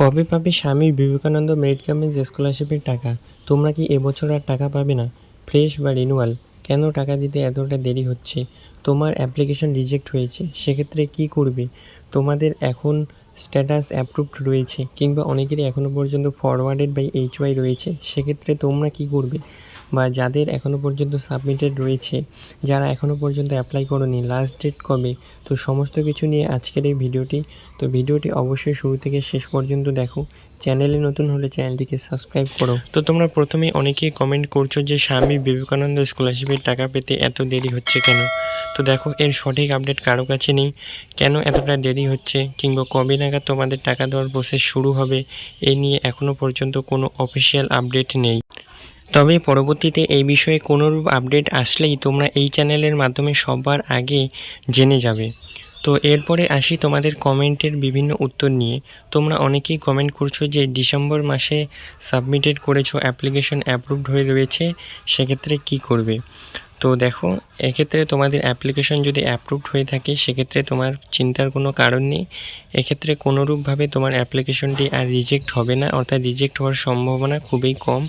কবে পাবে স্বামী বিবেকানন্দ মেরিট কামিজ স্কলারশিপের টাকা? তোমরা কি এবছর আর টাকা পাবে না? ফ্রেশ বা রিনিউয়াল? কেন টাকা দিতে এতটা দেরি হচ্ছে? তোমার অ্যাপ্লিকেশন রিজেক্ট হয়েছে, সেক্ষেত্রে কি করবে? তোমাদের এখন স্ট্যাটাস অ্যাপ্রুভড রয়েছে, কিংবা অনেকেরই এখনও পর্যন্ত ফরওয়ার্ডেড বাই এইচওয়াই রয়েছে, সেক্ষেত্রে তোমরা কি করবে? বা যাদের এখনও পর্যন্ত সাবমিটেড রয়েছে, যারা এখনও পর্যন্ত অ্যাপ্লাই করোনি, লাস্ট ডেট কবে? তো সমস্ত কিছু নিয়ে আজকের এই ভিডিওটি। তো ভিডিওটি অবশ্যই শুরু থেকে শেষ পর্যন্ত দেখো। চ্যানেলে নতুন হলে চ্যানেলটিকে সাবস্ক্রাইব করো। তো তোমরা প্রথমেই অনেকেই কমেন্ট করছো যে স্বামী বিবেকানন্দ স্কলারশিপের টাকা পেতে এত দেরি হচ্ছে কেন? তো দেখো, এর সঠিক আপডেট কারো কাছে নেই। কেন এতটা দেরি হচ্ছে কিংবা কবে নাগাদ তোমাদের টাকা দেওয়ার প্রসেস শুরু হবে, এ নিয়ে এখনও পর্যন্ত কোনো অফিসিয়াল আপডেট নেই। তবে পরবর্তীতে এই বিষয়ে কোনোরূপ আপডেট আসলেই তোমরা এই চ্যানেলের মাধ্যমে সবার আগে জেনে যাবে। তো এরপরে আসি তোমাদের কমেন্টের বিভিন্ন উত্তর নিয়ে। তোমরা অনেকেই কমেন্ট করছো যে ডিসেম্বর মাসে সাবমিটেড করেছো, অ্যাপ্লিকেশন অ্যাপ্রুভড হয়ে রয়েছে, সেক্ষেত্রে কি করবে? তো দেখো, এক্ষেত্রে তোমাদের অ্যাপ্লিকেশন যদি অ্যাপ্রুভড হয়ে থাকে, সেক্ষেত্রে তোমার চিন্তার কোনো কারণ নেই। এক্ষেত্রে কোনোরূপভাবে তোমার অ্যাপ্লিকেশনটি আর রিজেক্ট হবে না, অর্থাৎ রিজেক্ট হওয়ার সম্ভাবনা খুবই কম।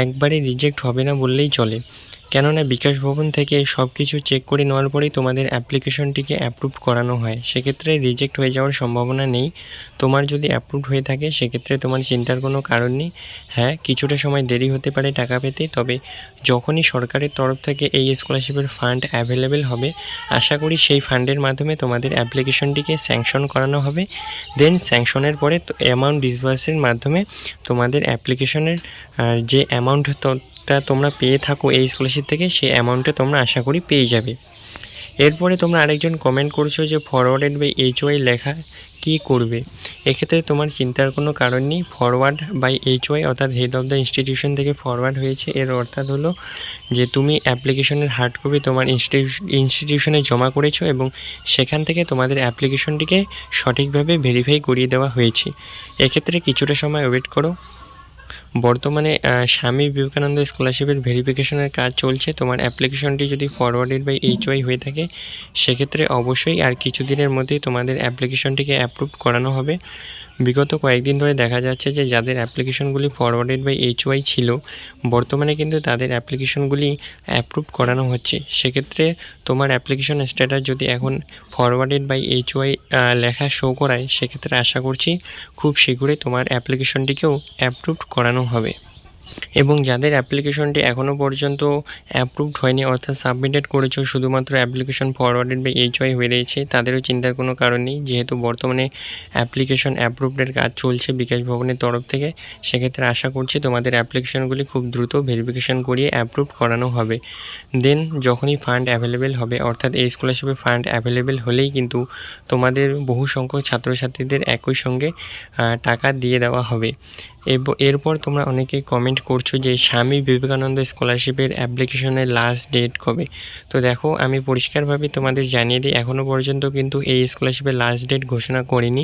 একবারে রিজেক্ট হবে না বললেই চলে, কেননা বিকাশ ভবন থেকে সব কিছু চেক করে নেওয়ার পরেই তোমাদের অ্যাপ্লিকেশনটিকে অ্যাপ্রুভ করানো হয়। সেক্ষেত্রে রিজেক্ট হয়ে যাওয়ার সম্ভাবনা নেই। তোমার যদি অ্যাপ্রুভ হয়ে থাকে, সেক্ষেত্রে তোমার চিন্তার কোনো কারণ নেই। হ্যাঁ, কিছুটা সময় দেরি হতে পারে টাকা পেতে, তবে যখনই সরকারের তরফ থেকে এই স্কলারশিপের ফান্ড অ্যাভেলেবেল হবে, আশা করি সেই ফান্ডের মাধ্যমে তোমাদের অ্যাপ্লিকেশনটিকে স্যাংশন করানো হবে। দেন স্যাংশনের পরে অ্যামাউন্ট ডিসবার্সের মাধ্যমে তোমাদের অ্যাপ্লিকেশনের যে অ্যামাউন্টটা তোমরা পেয়ে থাকো এই স্কলারশিপ থেকে, সেই অ্যামাউন্টে তোমরা আশা করি পেয়ে যাবে। এরপরে তোমরা আরেকজন কমেন্ট করছো যে ফরওয়ার্ডেড বাই এইচওয়াই লেখা, কি করবে? এক্ষেত্রে তোমার চিন্তার কোনো কারণ নেই। ফরওয়ার্ড বাই এইচওয়াই অর্থাৎ হেড অফ দ্য ইনস্টিটিউশন থেকে ফরওয়ার্ড হয়েছে, এর অর্থাৎ হলো যে তুমি অ্যাপ্লিকেশনের হার্ড কপি তোমার ইনস্টিটিউশনে জমা করেছো এবং সেখান থেকে তোমাদের অ্যাপ্লিকেশনটিকে সঠিকভাবে ভেরিফাই করিয়ে দেওয়া হয়েছে। এক্ষেত্রে কিছুটা সময় ওয়েট করো। বর্তমানে স্বামী বিবেকানন্দ স্কলারশিপের ভেরিফিকেশনের কাজ চলছে। তোমার অ্যাপ্লিকেশনটি যদি ফরওয়ার্ডেড বাই এইচওয়াই হয়ে থাকে, সেক্ষেত্রে অবশ্যই আর কিছুদিনের মধ্যেই তোমাদের অ্যাপ্লিকেশনটিকে অ্যাপ্রুভ করানো হবে। বিগত কয়েকদিন ধরে দেখা যাচ্ছে যে যাদের অ্যাপ্লিকেশনগুলি ফরওয়ার্ডেড বাই এইচওয়াই ছিল, বর্তমানে কিন্তু তাদের অ্যাপ্লিকেশনগুলি অ্যাপ্রুভ করানো হচ্ছে। সেক্ষেত্রে তোমার অ্যাপ্লিকেশন স্ট্যাটাস যদি এখন ফরওয়ার্ডেড বাই এইচওয়াই লেখা শো করায়, সেক্ষেত্রে আশা করছি খুব শীঘ্রই তোমার অ্যাপ্লিকেশনটিকেও অ্যাপ্রুভ করানো হবে। এবং যাদের অ্যাপ্লিকেশনটি এখনও পর্যন্ত অ্যাপ্রুভড হয়নি, অর্থাৎ সাবমিটেড করেছো, শুধুমাত্র অ্যাপ্লিকেশন ফরওয়ার্ডেড বাই এইচওয়াই হয়ে রয়েছে, তাদেরও চিন্তার কোনো কারণ নেই। যেহেতু বর্তমানে অ্যাপ্লিকেশন অ্যাপ্রুভডের কাজ চলছে বিকাশ ভবনের তরফ থেকে, সেক্ষেত্রে আশা করছি তোমাদের অ্যাপ্লিকেশনগুলি খুব দ্রুত ভেরিফিকেশন করিয়ে অ্যাপ্রুভ করানো হবে। দেন যখনই ফান্ড অ্যাভেলেবেল হবে, অর্থাৎ এই স্কলারশিপের ফান্ড অ্যাভেলেবেল হলেই কিন্তু তোমাদের বহু সংখ্যক ছাত্রছাত্রীদের একই সঙ্গে টাকা দিয়ে দেওয়া হবে। এরপর তোমরা অনেকেই কমেন্ট করছো যে স্বামী বিবেকানন্দ স্কলারশিপের অ্যাপ্লিকেশনের লাস্ট ডেট কবে? তো দেখো, আমি পরিষ্কারভাবে তোমাদের জানিয়ে দিই, এখনও পর্যন্ত কিন্তু এই স্কলারশিপের লাস্ট ডেট ঘোষণা করিনি।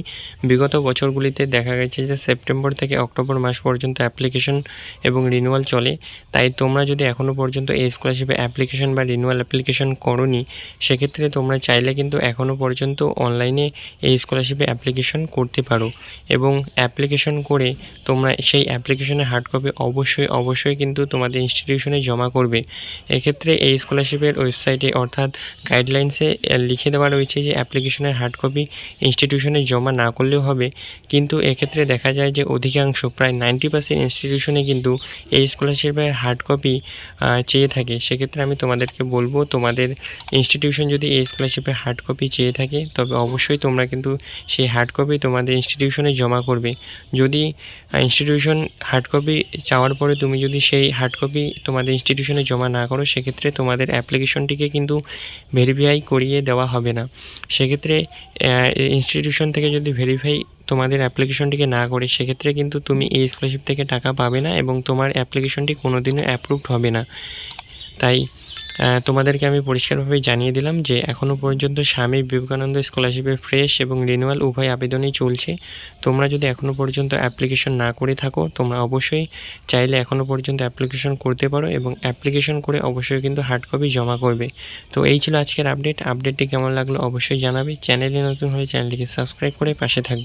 বিগত বছরগুলিতে দেখা গেছে যে সেপ্টেম্বর থেকে অক্টোবর মাস পর্যন্ত অ্যাপ্লিকেশন এবং রিনিউয়াল চলে। তাই তোমরা যদি এখনও পর্যন্ত এই স্কলারশিপের অ্যাপ্লিকেশন বা রিনিউয়াল অ্যাপ্লিকেশন করোনি, সেক্ষেত্রে তোমরা চাইলে কিন্তু এখনও পর্যন্ত অনলাইনে এই স্কলারশিপে অ্যাপ্লিকেশন করতে পারো এবং অ্যাপ্লিকেশন করে তোমরা সেই অ্যাপ্লিকেশনের হার্ড কপি অবশ্যই কিন্তু তোমাদের ইনস্টিটিউশনে জমা করবে। এক্ষেত্রে এই স্কলারশিপের ওয়েবসাইটে অর্থাৎ গাইডলাইন্সে লিখে দেওয়া রয়েছে যে অ্যাপ্লিকেশনের হার্ড কপি ইনস্টিটিউশনে জমা না করলেও হবে, কিন্তু এক্ষেত্রে দেখা যায় যে অধিকাংশ প্রায় 90% ইনস্টিটিউশনে কিন্তু এই স্কলারশিপের হার্ড কপি চেয়ে থাকে। সেক্ষেত্রে আমি তোমাদেরকে বলবো, তোমাদের ইনস্টিটিউশন যদি এই স্কলারশিপের হার্ড কপি চেয়ে থাকে, তবে অবশ্যই তোমরা কিন্তু সেই হার্ড কপি তোমাদের ইনস্টিটিউশনে জমা করবে। যদি ইনস্টিটিউশন হার্ড কপি চাওয়ার পরে তুমি যদি সেই হার্ড কপি তোমাদের ইনস্টিটিউশনে জমা না করো, সেক্ষেত্রে তোমাদের অ্যাপ্লিকেশনটিকে কিন্তু ভেরিফাই করিয়ে দেওয়া হবে না। সেক্ষেত্রে ইনস্টিটিউশন থেকে যদি ভেরিফাই তোমাদের অ্যাপ্লিকেশনটিকে না করে, সেক্ষেত্রে কিন্তু তুমি এই স্কলারশিপ থেকে টাকা পাবে না এবং তোমার অ্যাপ্লিকেশনটি কোনোদিনও অ্যাপ্রুভড হবে না। তাই তোমাদেরকে আমি পরিষ্কারভাবে জানিয়ে দিলাম যে এখনও পর্যন্ত স্বামী বিবেকানন্দ স্কলারশিপের ফ্রেশ এবং রিনিউয়াল উভয় আবেদনই চলছে। তোমরা যদি এখনও পর্যন্ত অ্যাপ্লিকেশন না করে থাকো, তোমরা অবশ্যই চাইলে এখনও পর্যন্ত অ্যাপ্লিকেশন করতে পারো এবং অ্যাপ্লিকেশন করে অবশ্যই কিন্তু হার্ড কপি জমা করবে। তো এই ছিল আজকের আপডেটটি কেমন লাগলো অবশ্যই জানাবে। চ্যানেলে নতুন হলে চ্যানেলটিকে সাবস্ক্রাইব করে পাশে থাকবে।